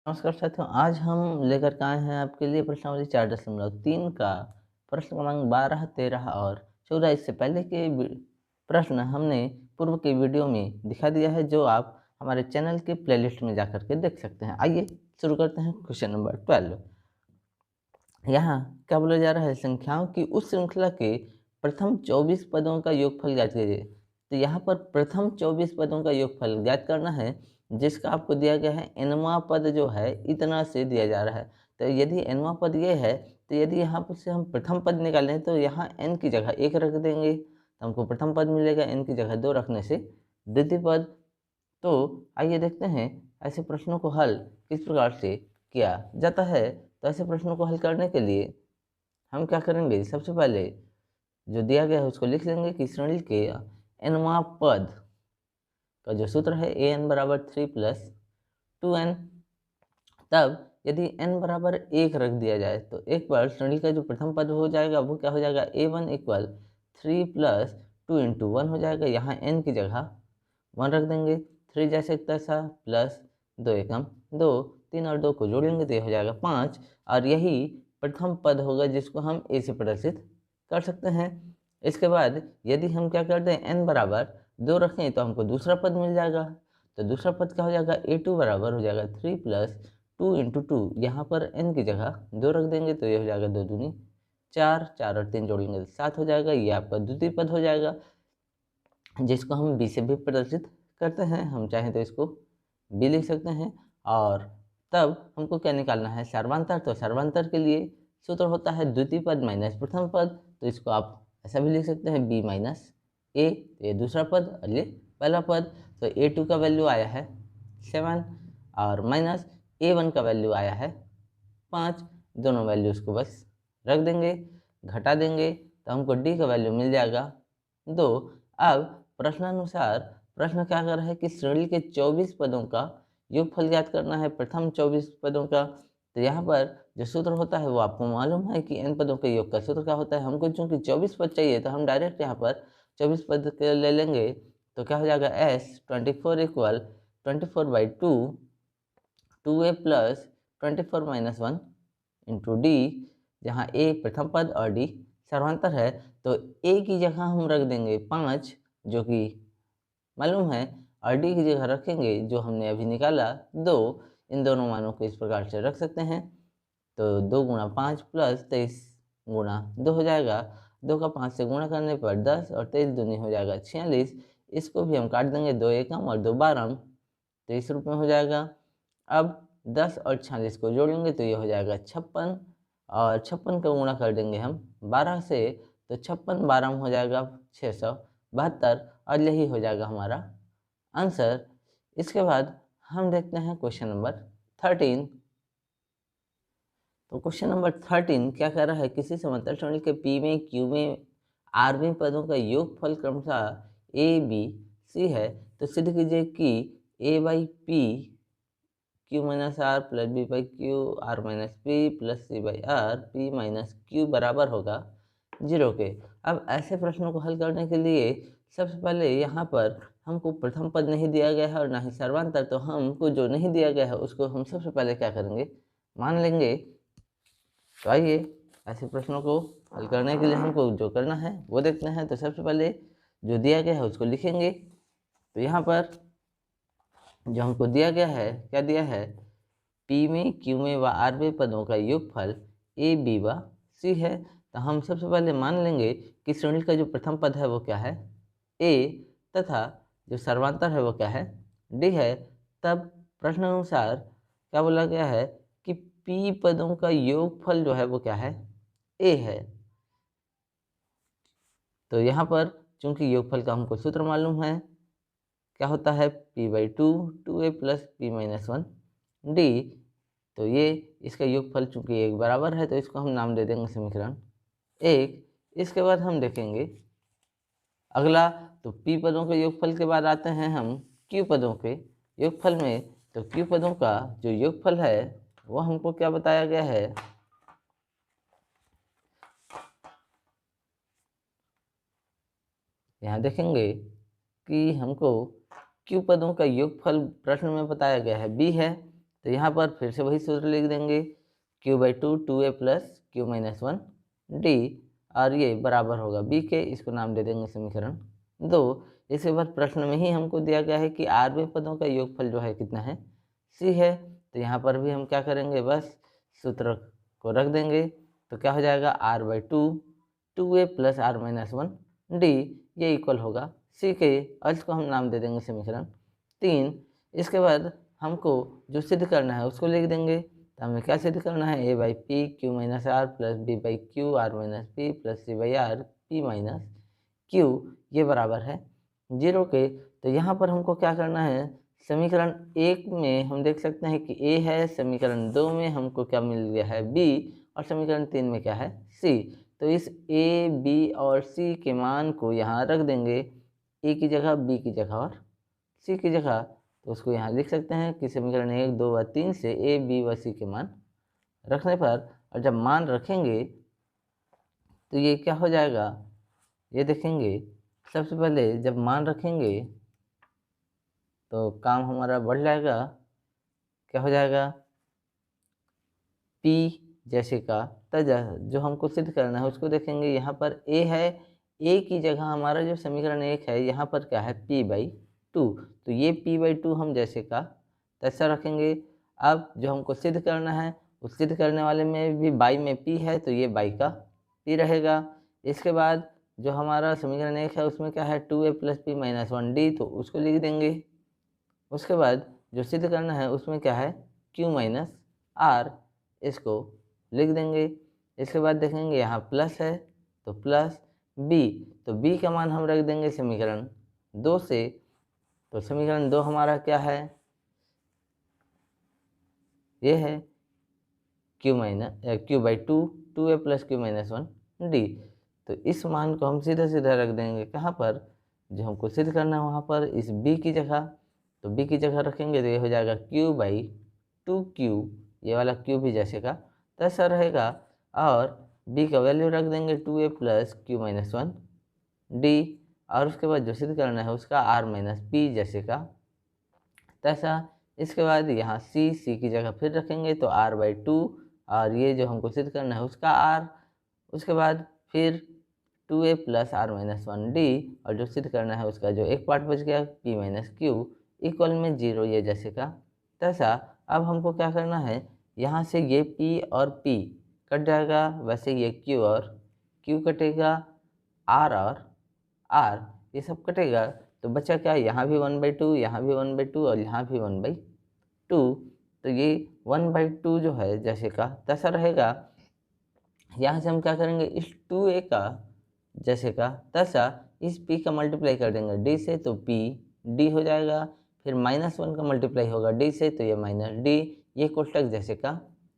नमस्कार साथियों, आज हम लेकर के आए हैं आपके लिए प्रश्नावली 4.3 का प्रश्न क्रमांक 12, 13 और 14। इससे पहले के प्रश्न हमने पूर्व के वीडियो में दिखा दिया है, जो आप हमारे चैनल के प्लेलिस्ट में जाकर के देख सकते हैं। आइए शुरू करते हैं क्वेश्चन नंबर 12। यहाँ क्या बोला जा रहा है, संख्याओं की उस श्रृंखला के प्रथम 24 पदों का योगफल ज्ञात कीजिए। तो यहाँ पर प्रथम 24 पदों का योगफल ज्ञात करना है, जिसका आपको दिया गया है nवां पद जो है इतना से दिया जा रहा है। तो यदि nवां पद ये है, तो यदि यहाँ पर से हम प्रथम पद निकालें तो यहाँ n की जगह 1 रख देंगे तो हमको प्रथम पद मिलेगा, n की जगह 2 रखने से द्वितीय पद। तो आइए देखते हैं ऐसे प्रश्नों को हल किस प्रकार से किया जाता है। तो ऐसे प्रश्नों को हल करने के लिए हम क्या करेंगे, सबसे पहले जो दिया गया है उसको लिख लेंगे कि श्रेणी के nवां पद का जो सूत्र है an बराबर 3 प्लस 2n। तब यदि n बराबर 1 रख दिया जाए तो एक बार श्रेणी का जो प्रथम पद हो जाएगा वो क्या हो जाएगा, a1 इक्वल 3 प्लस 2 इंटू 1 हो जाएगा। यहाँ n की जगह 1 रख देंगे, 3 जैसे तैसा प्लस 2 एकम 2, 3 और 2 को जोड़ेंगे तो ये हो जाएगा 5। और यही प्रथम पद होगा जिसको हम a से प्रदर्शित कर सकते हैं। इसके बाद यदि हम क्या करते हैं, n बराबर 2 रखें तो हमको दूसरा पद मिल जाएगा। तो दूसरा पद क्या हो जाएगा, a2 बराबर हो जाएगा 3 प्लस 2 इंटू 2। यहाँ पर n की जगह 2 रख देंगे तो ये हो जाएगा 2 दूनी 4, 4 और 3 जोड़ेंगे तो 7 हो जाएगा। ये आपका द्वितीय पद हो जाएगा, जिसको हम b से भी प्रदर्शित करते हैं। हम चाहें तो इसको b लिख सकते हैं। और तब हमको क्या निकालना है, सर्वांतर। तो सर्वांतर के लिए सूत्र होता है द्वितीय पद माइनस प्रथम पद। तो इसको आप ऐसा भी लिख सकते हैं b माइनस ए, तो ये दूसरा पद और ये पहला पद। तो a2 का वैल्यू आया है 7 और माइनस a1 का वैल्यू आया है 5। दोनों वैल्यूज को बस रख देंगे, घटा देंगे तो हमको d का वैल्यू मिल जाएगा 2। अब प्रश्नानुसार प्रश्न क्या कर रहा है कि श्रेणी के 24 पदों का योगफल ज्ञात करना है, प्रथम 24 पदों का। तो यहाँ पर जो सूत्र होता है वो आपको मालूम है कि n पदों के योग का सूत्र क्या होता है। हमको चूंकि 24 पद चाहिए तो हम डायरेक्ट यहाँ पर 24 पद के ले लेंगे। तो क्या हो जाएगा, s24 equal 24/2 2a plus 24 minus 1 into D, जहाँ a प्रथम पद और d सर्वांतर है। तो a की जगह हम रख देंगे 5 जो कि मालूम है, और d की जगह रखेंगे जो हमने अभी निकाला 2। इन दोनों मानों को इस प्रकार से रख सकते हैं। तो 2 गुणा 5 प्लस 23 गुणा 2 हो जाएगा। 2 का 5 से गुणा करने पर 10 और 23 दूनी हो जाएगा 46। इसको भी हम काट देंगे, 2 एकम और 2 बारम, तो इस रूप में हो जाएगा। अब 10 और 46 को जोड़ेंगे तो ये हो जाएगा 56 और 56 का गुणा कर देंगे हम 12 से, तो 56 12 हो जाएगा 672 और यही हो जाएगा हमारा आंसर। इसके बाद हम देखते हैं क्वेश्चन नंबर 13। तो क्वेश्चन नंबर 13 क्या कर रहा है, किसी समतल श्रेणी के P में Q में R में पदों का योगफल क्रमशः A B C है। तो सिद्ध कीजिए कि A by P Q minus r plus B by Q R minus P plus C by R P minus Q बराबर होगा 0 के। अब ऐसे प्रश्नों को हल करने के लिए सबसे पहले यहाँ पर हमको प्रथम पद नहीं दिया गया है और ना ही सर्वांतर, तो हमको जो नहीं दिया गया है उसको हम सबसे पहले क्या करेंगे, मान लेंगे। तो आइए ऐसे प्रश्नों को हल करने के लिए हमको जो करना है वो देखते हैं। तो सबसे पहले जो दिया गया है उसको लिखेंगे। तो यहाँ पर जो हमको दिया गया है, क्या दिया है, P में Q में व R में पदों का योगफल A B व C है। तो हम सबसे पहले मान लेंगे कि श्रेणी का जो प्रथम पद है वो क्या है, A, तथा जो सर्वांतर है वो क्या है, D है। तब प्रश्न अनुसार क्या बोला गया है कि P पदों का योगफल जो है वो क्या है, A है। तो यहाँ पर चूंकि योगफल का हमको सूत्र मालूम है, क्या होता है, P/2 2a plus P minus 1 D। तो ये इसका योगफल चूंकि एक बराबर है तो इसको हम नाम दे देंगे समीकरण 1। इसके बाद हम देखेंगे अगला। तो P पदों के योगफल के बाद आते हैं हम Q पदों के योगफल में। तो Q पदों का जो योगफल है वो हमको क्या बताया गया है, यहाँ देखेंगे कि हमको Q पदों का योगफल प्रश्न में बताया गया है B है। तो यहाँ पर फिर से वही सूत्र लिख देंगे, q/2 2a plus q minus 1 D, और ये बराबर होगा b के, इसको नाम दे देंगे समीकरण 2। इसके बाद प्रश्न में ही हमको दिया गया है कि आरवे पदों का योगफल जो है कितना है, c है। तो यहाँ पर भी हम क्या करेंगे, बस सूत्र को रख देंगे। तो क्या हो जाएगा, r/2 2a plus r minus 1 D, ये इक्वल होगा c के, और इसको हम नाम दे देंगे समीकरण 3। इसके बाद हमको जो सिद्ध करना है उसको लिख देंगे। तो हमें क्या सिद्ध करना है, a/p q minus r plus b/q r minus p plus c/r p minus q, ये बराबर है 0 के। तो यहाँ पर हमको क्या करना है, समीकरण 1 में हम देख सकते हैं कि a है, समीकरण 2 में हमको क्या मिल गया है, b, और समीकरण 3 में क्या है, c। तो इस a, b और c के मान को यहाँ रख देंगे, a की जगह, b की जगह और c की जगह। तो उसको यहाँ लिख सकते हैं कि समीकरण 1, 2 व 3 से a, b व c के मान रखने पर, और जब मान रखेंगे तो ये क्या हो जाएगा, ये देखेंगे। सबसे पहले जब मान रखेंगे तो काम हमारा बढ़ जाएगा, क्या हो जाएगा, p जैसे का, जो हमको सिद्ध करना है उसको देखेंगे। यहाँ पर a है, a की जगह हमारा जो समीकरण 1 है, यहाँ पर क्या है, p/2। तो ये p/2 हम जैसे का तैसा रखेंगे। अब जो हमको सिद्ध करना है, उस सिद्ध करने वाले में भी बाई में p है, तो ये बाई का p रहेगा। इसके बाद जो हमारा समीकरण 1 है उसमें क्या है, 2a plus p minus 1 D, तो उसको लिख देंगे। उसके बाद जो सिद्ध करना है उसमें क्या है, q माइनस r, इसको लिख देंगे। इसके बाद देखेंगे यहाँ प्लस है, तो प्लस b, तो b का मान हम रख देंगे समीकरण 2 से। तो समीकरण 2 हमारा क्या है, ये है q/2 2a plus q minus 1 D. तो इस मान को हम सीधा सीधा रख देंगे कहाँ पर, जो हमको सिद्ध करना है वहाँ पर, इस b की जगह। तो b की जगह रखेंगे तो ये हो जाएगा q/2q, ये वाला q भी जैसे का तैसा रहेगा, और b का वैल्यू रख देंगे 2a plus q minus 1 D, और उसके बाद जो सिद्ध करना है उसका r माइनस p जैसे का तैसा। इसके बाद यहाँ c की जगह फिर रखेंगे तो r/2, और ये जो हमको सिद्ध करना है उसका r। उसके बाद फिर 2a plus r minus 1 D, और जो सिद्ध करना है उसका जो एक पार्ट बच गया, p माइनस q इक्वल में 0, ये जैसे का तैसा। अब हमको क्या करना है, यहाँ से ये p और p कट जाएगा, वैसे ये q और q कटेगा, r और r ये सब कटेगा। तो बचा क्या, यहाँ भी 1/2, यहाँ भी 1/2, और यहाँ भी 1/2। तो ये 1/2 जो है जैसे का तैसा रहेगा। यहाँ से हम क्या करेंगे, इस 2a का जैसे का तैसा इस p का मल्टीप्लाई कर देंगे d से, तो p d हो जाएगा। फिर -1 का मल्टीप्लाई होगा d से, तो ये माइनस d, ये कोष्टक जैसे का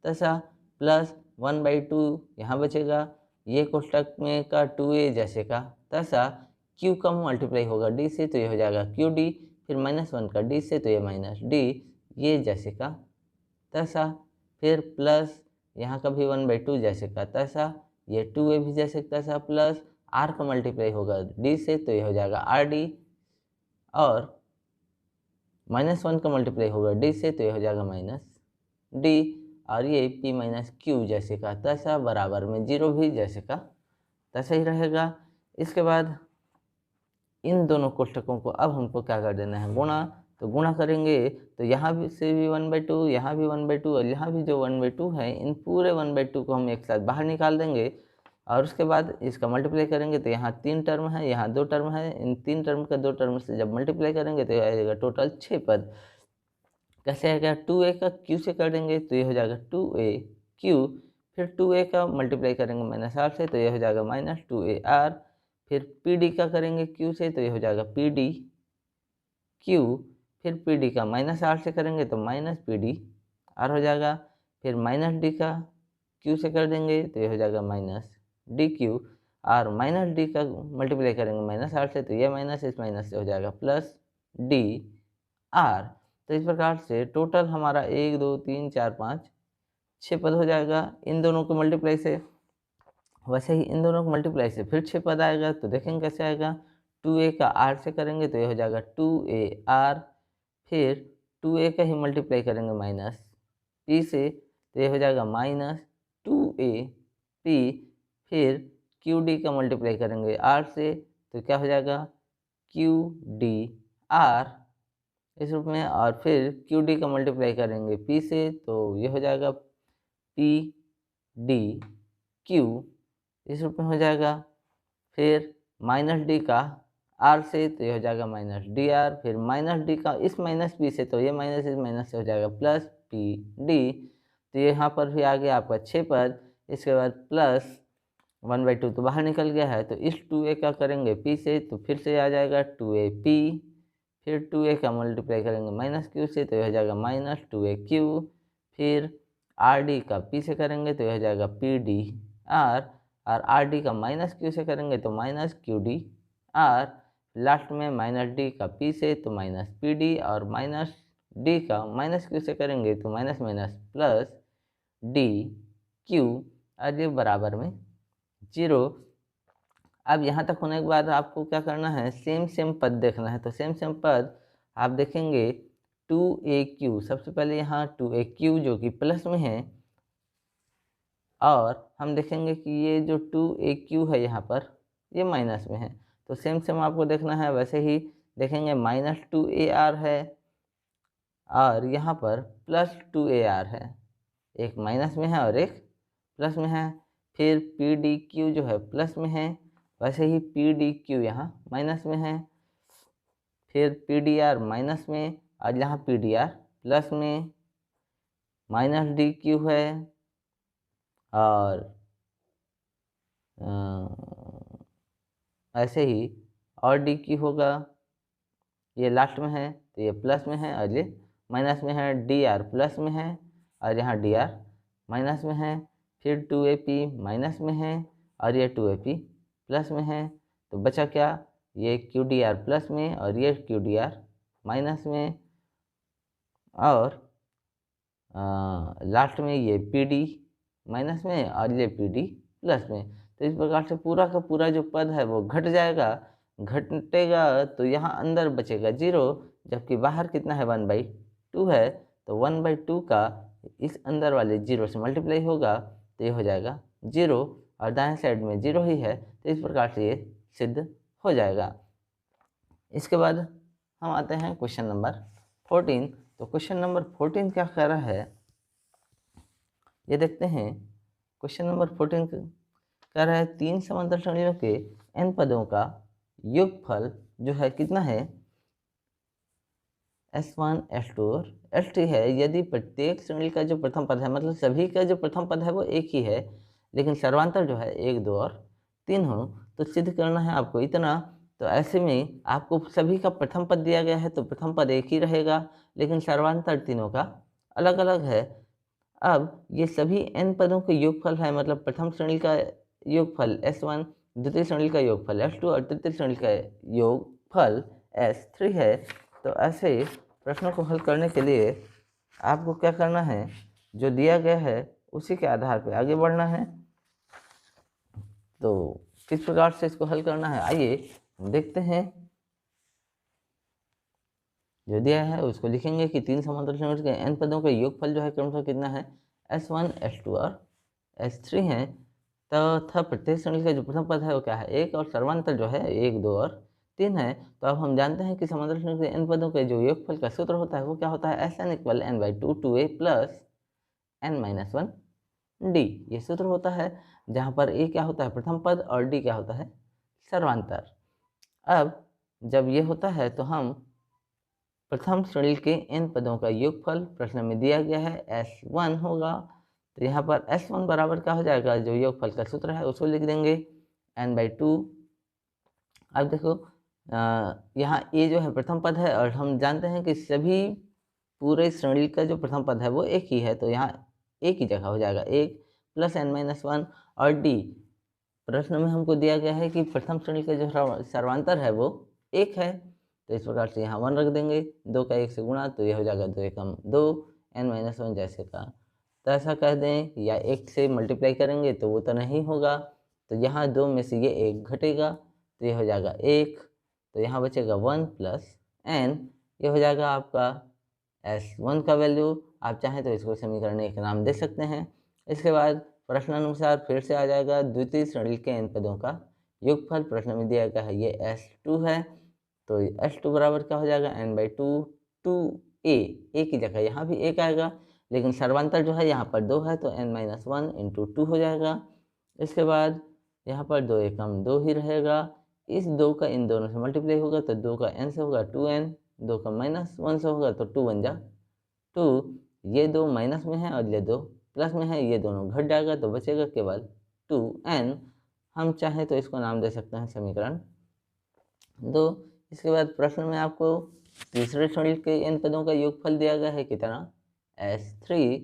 तैसा, प्लस 1/2 यहाँ बचेगा, ये कोष्टक में का 2a जैसे का तैसा। q का मल्टीप्लाई होगा d से, तो ये हो जाएगा qd, फिर -1 का d से, तो ये माइनस d, ये जैसे का तैसा। फिर प्लस यहाँ का भी 1/2 जैसे का तैसा, ये 2a भी जैसे तैसा, प्लस r का मल्टीप्लाई होगा d से, तो ये हो जाएगा rd, और -1 का मल्टीप्लाई होगा d से, तो ये हो जाएगा माइनस d, और ये p माइनस q जैसे का तैसा, बराबर में 0 भी जैसे का तैसा ही रहेगा। इसके बाद इन दोनों कोष्टकों को अब हमको क्या कर देना है, गुणा। तो गुणा करेंगे तो यहाँ भी से भी 1/2, यहाँ भी 1/2, और यहाँ भी जो 1/2 है, इन पूरे 1/2 को हम एक साथ बाहर निकाल देंगे, और उसके बाद इसका मल्टीप्लाई करेंगे तो यहाँ 3 टर्म है, यहाँ 2 टर्म है। इन 3 टर्म का 2 टर्म से जब मल्टीप्लाई करेंगे तो आएगा टोटल 6 पद। कैसे आएगा, 2a का q से कर देंगे तो ये हो जाएगा 2a q, फिर 2a का मल्टीप्लाई करेंगे -r से, तो ये हो जाएगा -2ar। फिर pd का करेंगे q से, तो ये हो जाएगा pd q, फिर pd का -r से करेंगे तो -pd r हो जाएगा। फिर -d का q से कर देंगे तो ये हो जाएगा -dq, और -d का मल्टीप्लाई करेंगे -r से, तो ये माइनस इस माइनस से हो जाएगा प्लस dr। तो इस प्रकार से टोटल हमारा 1 2 3 4 5 6 पद हो जाएगा इन दोनों को मल्टीप्लाई से। वैसे ही इन दोनों को मल्टीप्लाई से फिर 6 पद आएगा, तो देखेंगे कैसे आएगा। 2a का r से करेंगे तो ये हो जाएगा 2ar, फिर 2a का ही मल्टीप्लाई करेंगे पी से, तो ये हो जाएगा -2AP, फिर क्यू डी का मल्टीप्लाई करेंगे आर से, तो क्या हो जाएगा QDR इस रूप में, और फिर QD का मल्टीप्लाई करेंगे P से, तो ये हो जाएगा PDQ इस रूप में हो जाएगा, फिर -D का R से, तो ये हो जाएगा -DR, फिर -D का इस -P से, तो ये माइनस इस माइनस से हो जाएगा +PD, तो ये यहाँ पर भी आ गया आपका 6 पद। इसके बाद +1/2 तो बाहर निकल गया है, तो इस 2A का करेंगे P से, तो फिर से आ जाएगा 2AP, फिर 2A का मल्टीप्लाई करेंगे -Q से, तो यह हो जाएगा -2AQ, फिर RD का P से करेंगे, तो यह हो जाएगा PDR, और RD का -Q से करेंगे तो -QDR, लास्ट में -D का P से, तो -PD, और -D का -Q से करेंगे तो माइनस माइनस प्लस DQ, और ये बराबर में 0। अब यहाँ तक होने के बाद आपको क्या करना है, सेम पद देखना है। तो सेम पद आप देखेंगे 2AQ, सबसे पहले यहाँ 2AQ जो कि प्लस में है, और हम देखेंगे कि ये जो 2AQ है यहाँ पर ये माइनस में है। तो सेम आपको देखना है, वैसे ही देखेंगे -2AR है और यहाँ पर +2AR है, एक माइनस में है और एक प्लस में है। फिर PDQ जो है प्लस में है, वैसे ही PDQ यहाँ माइनस में है। फिर PDR माइनस में, और यहाँ PDR प्लस में, -DQ है, और ऐसे ही और DQ होगा, ये लास्ट में है तो ये प्लस में है और ये माइनस में है। DR प्लस में है और यहाँ DR माइनस में है। फिर 2AP माइनस में है और ये 2AP प्लस में है। तो बचा क्या, ये QDR प्लस में और ये QDR माइनस में, और लास्ट में ये PD माइनस में और ये PD प्लस में। तो इस प्रकार से पूरा का पूरा जो पद है वो घट जाएगा, घटेगा तो यहाँ अंदर बचेगा 0, जबकि बाहर कितना है 1/2 है, तो 1/2 का इस अंदर वाले 0 से मल्टीप्लाई होगा तो ये हो जाएगा 0, और दाएं साइड में 0 ही है, तो इस प्रकार से ये सिद्ध हो जाएगा। इसके बाद हम आते हैं क्वेश्चन नंबर 14। तो क्वेश्चन नंबर 14 क्या कह रहा है, ये देखते हैं। क्वेश्चन नंबर 14 कह रहा है 3 समांतर श्रेणियों के n पदों का योगफल जो है कितना है, S1 S2 और S3 है, यदि प्रत्येक श्रेणी का जो प्रथम पद है, मतलब सभी का जो प्रथम पद है वो एक ही है, लेकिन सर्वांतर जो है 1, 2 और 3 हो, तो सिद्ध करना है आपको इतना। तो ऐसे में आपको सभी का प्रथम पद दिया गया है तो प्रथम पद एक ही रहेगा, लेकिन सर्वांतर तीनों का अलग अलग है। अब ये सभी n पदों के योगफल है, मतलब प्रथम श्रेणी का योगफल S1, द्वितीय श्रेणी का योगफल S2 और तृतीय श्रेणी का योगफल S3 है। तो ऐसे प्रश्नों को हल करने के लिए आपको क्या करना है, जो दिया गया है उसी के आधार पर आगे बढ़ना है। तो किस प्रकार से इसको हल करना है, आइए देखते हैं। जो दिया है उसको लिखेंगे कि 3 समांतर श्रेणी के n पदों का योगफल जो है क्रमशः कितना है, S1 S2 और S3 है, तथा प्रत्येक श्रेणी का जो प्रथम पद है वो क्या है, 1, और सर्वांतर जो है 1, 2 और 3 है। तो अब हम जानते हैं कि समांतर श्रेणी के n पदों के जो योगफल का सूत्र होता है वो क्या होता है, Sn = n/2 2a + n-1 d, ये सूत्र होता है, जहाँ पर a क्या होता है प्रथम पद और d क्या होता है सर्वांतर। अब जब ये होता है तो हम प्रथम श्रेणी के n पदों का योगफल प्रश्न में दिया गया है S1 होगा, तो यहाँ पर S1 बराबर क्या हो जाएगा, जो योगफल का सूत्र है उसको लिख देंगे n/2। अब देखो यहाँ a जो है प्रथम पद है, और हम जानते हैं कि सभी पूरे श्रेणी का जो प्रथम पद है वो एक ही है, तो यहाँ एक ही जगह हो जाएगा 1 + n-1, और d प्रश्न में हमको दिया गया है कि प्रथम श्रेणी का जो सर्वांतर है वो 1 है, तो इस प्रकार से यहाँ 1 रख देंगे, 2 का 1 से गुणा, तो ये हो जाएगा 2 एकम 2, n-1 जैसे का तैसा कह दें, या 1 से मल्टीप्लाई करेंगे तो वो तो नहीं होगा, तो यहाँ 2 में से ये 1 घटेगा, तो ये हो जाएगा 1, तो यहाँ बचेगा 1 + n, ये हो जाएगा आपका S1 का वैल्यू, आप चाहें तो इसको समीकरण एक नाम दे सकते हैं। इसके बाद प्रश्नानुसार फिर से आ जाएगा द्वितीय श्रेणी के n पदों का योगफल। प्रश्न में दिया गया है ये S2 है, तो S2 बराबर क्या हो जाएगा n/2 2a की जगह यहाँ भी 1 आएगा, लेकिन सर्वांतर जो है यहाँ पर 2 है तो n-1 × 2 हो जाएगा। इसके बाद यहाँ पर 2 एकम 2 ही रहेगा, इस 2 का इन दोनों से मल्टीप्लाई होगा तो 2 का n से होगा 2n, 2 का -1 से होगा तो 2 बन जा 2। ये 2 माइनस में है और ये 2 प्लस में है, ये दोनों घट जाएगा तो बचेगा केवल 2n। हम चाहें तो इसको नाम दे सकते हैं समीकरण 2। इसके बाद प्रश्न में आपको तीसरे श्रेणी के n पदों का योगफल दिया गया है कितना S3,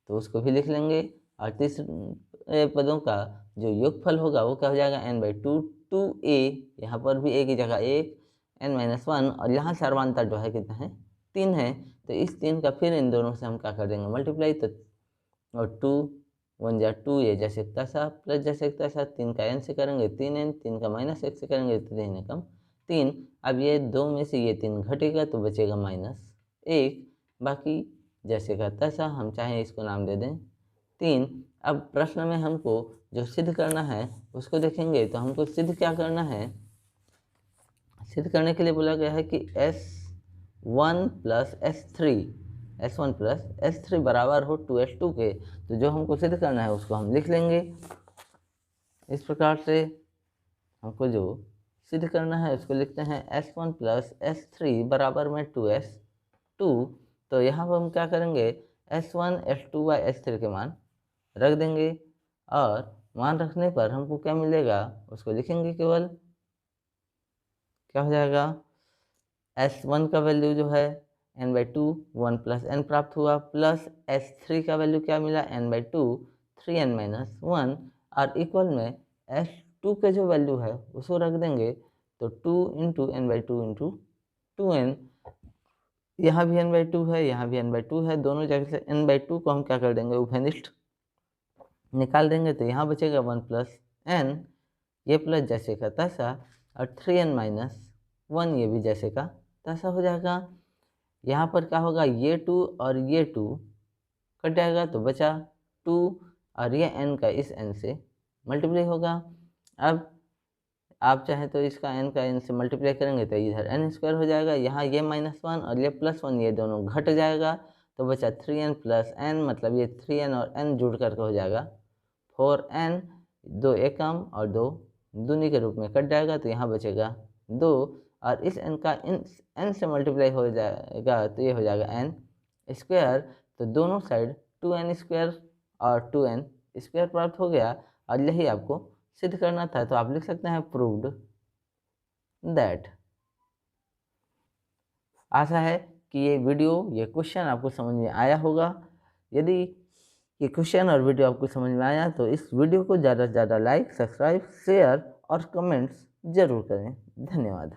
तो उसको भी लिख लेंगे। और तीसरे पदों का जो योगफल होगा वो क्या हो जाएगा n/2 2a, यहाँ पर भी a की जगह 1 n-1, और यहाँ सर्वांतर जो है कितना है 3 है, तो इस 3 का फिर इन दोनों से हम क्या कर देंगे मल्टीप्लाई, तो और 2 1 जा 2 ये जैसे तैसा प्लस जैसे तैसा, 3 का n से करेंगे 3n, 3 का -1 से करेंगे तो 3 एकम 3। अब ये 2 में से ये 3 घटेगा तो बचेगा -1, बाकी जैसे का तैसा। हम चाहें इसको नाम दे दें 3। अब प्रश्न में हमको जो सिद्ध करना है उसको देखेंगे, तो हमको सिद्ध क्या करना है, सिद्ध करने के लिए बोला गया है कि S1 + S3 बराबर हो 2S2 के। तो जो हमको सिद्ध करना है उसको हम लिख लेंगे इस प्रकार से। हमको जो सिद्ध करना है उसको लिखते हैं S1 + S3 बराबर में 2S2। तो यहाँ पर हम क्या करेंगे S1 S2/S3 के मान रख देंगे, और मान रखने पर हमको क्या मिलेगा उसको लिखेंगे केवल। क्या हो जाएगा S1 का वैल्यू जो है n/2 1 + n प्राप्त हुआ, प्लस S3 का वैल्यू क्या मिला n/2 3n-1, और इक्वल में S2 के जो वैल्यू है उसको रख देंगे, तो 2 × n/2 × 2n। यहाँ भी n/2 है, यहाँ भी n/2 है, दोनों जगह से n/2 को हम क्या कर देंगे उभयनिष्ठ निकाल देंगे, तो यहाँ बचेगा 1 + n, ये प्लस जैसे का तैसा, और 3n-1 ये भी जैसे का तैसा हो जाएगा। यहाँ पर क्या होगा ये 2 और ये 2 कट जाएगा तो बचा 2, और ये n का इस n से मल्टीप्लाई होगा। अब आप चाहें तो इसका n का n से मल्टीप्लाई करेंगे तो इधर n² हो जाएगा, यहाँ ये -1 और ये +1 ये दोनों घट जाएगा तो बचा 3n + n, मतलब ये 3n और n जुड़ करके हो जाएगा 4n, 2 एकम और 2 दूनी के रूप में कट जाएगा तो यहाँ बचेगा 2, और इस n का n से मल्टीप्लाई हो जाएगा तो ये हो जाएगा n²। तो दोनों साइड 2n² और 2n² प्राप्त हो गया, और यही आपको सिद्ध करना था। तो आप लिख सकते हैं प्रूव्ड दैट। आशा है कि ये क्वेश्चन आपको समझ में आया होगा। यदि ये क्वेश्चन और वीडियो आपको समझ में आया तो इस वीडियो को ज़्यादा से ज़्यादा लाइक, सब्सक्राइब, शेयर और कमेंट्स ज़रूर करें। धन्यवाद।